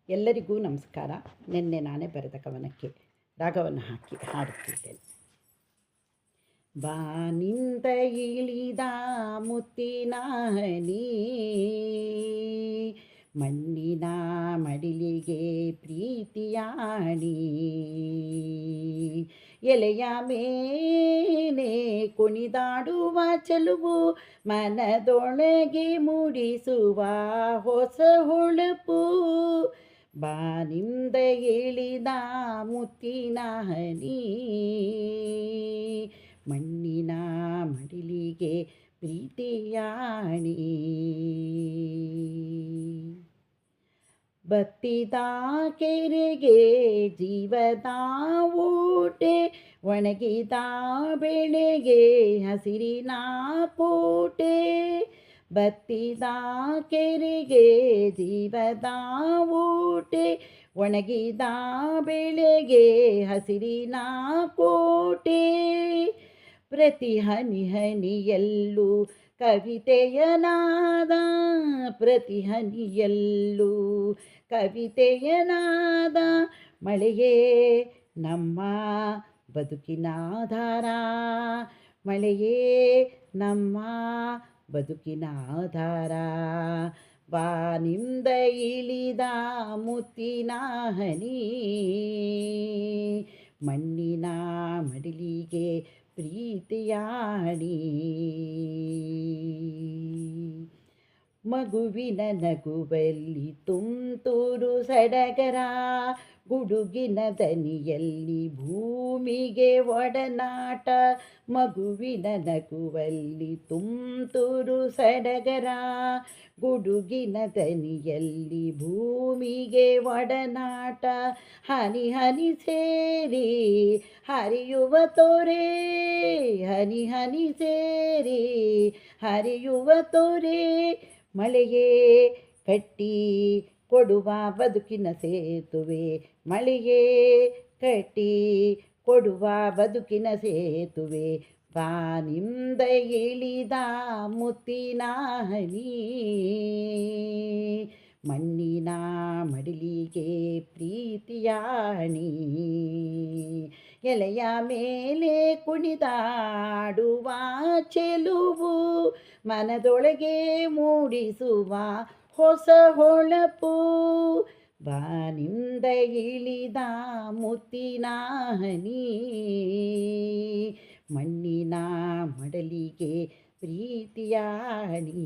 ಎಲ್ಲರಿಗೂ ನಮಸ್ಕಾರ. ನಿನ್ನೆ ನಾನೇ ಬರೆದ ಕವನಕ್ಕೆ ರಾಗವನ್ನು ಹಾಕಿ ಹಾಡುತ್ತಿದ್ದೇನೆ. ಬಾನಿಂದ ಇಳಿದ ಮುತ್ತಿನ ಹನಿ, ಮಣ್ಣಿನ ಮಡಿಲಿಗೆ ಪ್ರೀತಿಯಾಣಿ, ಎಲೆಯ ಮೇಲೆ ಕುಣಿದಾಡುವ ಚೆಲುವು, ಮನದೊಳಗೆ ಮೂಡಿಸುವ ಹೊಸ ಹೊಳಪು. ಬಾನಿಂದ ಇಳಿದ ಮುತ್ತಿನ ಹನಿ, ಮಣ್ಣಿನ ಮಡಿಲಿಗೆ ಪ್ರೀತಿಯಾಣಿ. ಬತ್ತಿದ ಕೆರೆಗೆ ಜೀವದ ಊಟೆ, ಒಣಗಿದ ಬೆಳೆಗೆ ಹಸಿರಿನ ಕೋಟೆ. ಬತ್ತಿದ ಕೆರೆಗೆ ಜೀವದ ಊಟೆ, ಒಣಗಿದ ಬೆಳೆಗೆ ಹಸಿರಿನ ಕೋಟೆ. ಪ್ರತಿ ಹನಿ ಹನಿಯಲ್ಲೂ ಕವಿತೆಯ ನಾದ, ಪ್ರತಿ ಹನಿಯಲ್ಲೂ ಕವಿತೆಯ ನಾದ. ಮಳೆಯೇ ನಮ್ಮ ಬದುಕಿನ ಆಧಾರ, ಮಳೆಯೇ ನಮ್ಮ ಬದುಕಿನ ಆಧಾರ. ಬಾನಿಂದ ಇಳಿದ ಮುತ್ತಿನ ಹನಿ, ಮಣ್ಣಿನ ಮಡಿಲಿಗೆ ಪ್ರೀತಿಯಾಣಿ. ಮಗುವಿನ ನಗುವಲ್ಲಿ ತುಂತುರು ಸಡಗರ, ಗುಡುಗಿನ ದನಿಯಲ್ಲಿ ಭೂಮಿಗೆ ಒಡನಾಟ. ಮಗುವಿನ ನಗುವಲ್ಲಿ ತುಂತುರು ಸಡಗರ, ಗುಡುಗಿನ ದನಿಯಲ್ಲಿ ಭೂಮಿಗೆ ಒಡನಾಟ. ಹನಿ ಹನಿ ಸೇರಿ ಹರಿಯುವ ತೊರೆ, ಹನಿ ಹನಿ ಸೇರಿ ಹರಿಯುವ ತೊರೆ. ಮಳೆಯೇ ಕಟ್ಟಿ ಕೊಡುವ ಬದುಕಿನ ಸೇತುವೆ, ಮಳೆಯೇ ಕಟ್ಟಿ ಕೊಡುವ ಬದುಕಿನ ಸೇತುವೆ. ಬಾನಿಂದ ಇಳಿದ ಮುತ್ತಿನ ಹನಿ, ಮಣ್ಣಿನ ಮಡಿಲಿಗೆ ಪ್ರೀತಿಯಾಣಿ. ಎಲೆಯ ಮೇಲೆ ಕುಣಿದಾಡುವ ಚೆಲುವು, ಮನದೊಳಗೆ ಮೂಡಿಸುವ ಹೊಸ ಹೊಳಪು. ಬಾನಿಂದ ಇಳಿದ ಮುತ್ತಿನ ಹನಿ, ಮಣ್ಣಿನ ಮಡಲಿಗೆ ಪ್ರೀತಿಯಾಣಿ.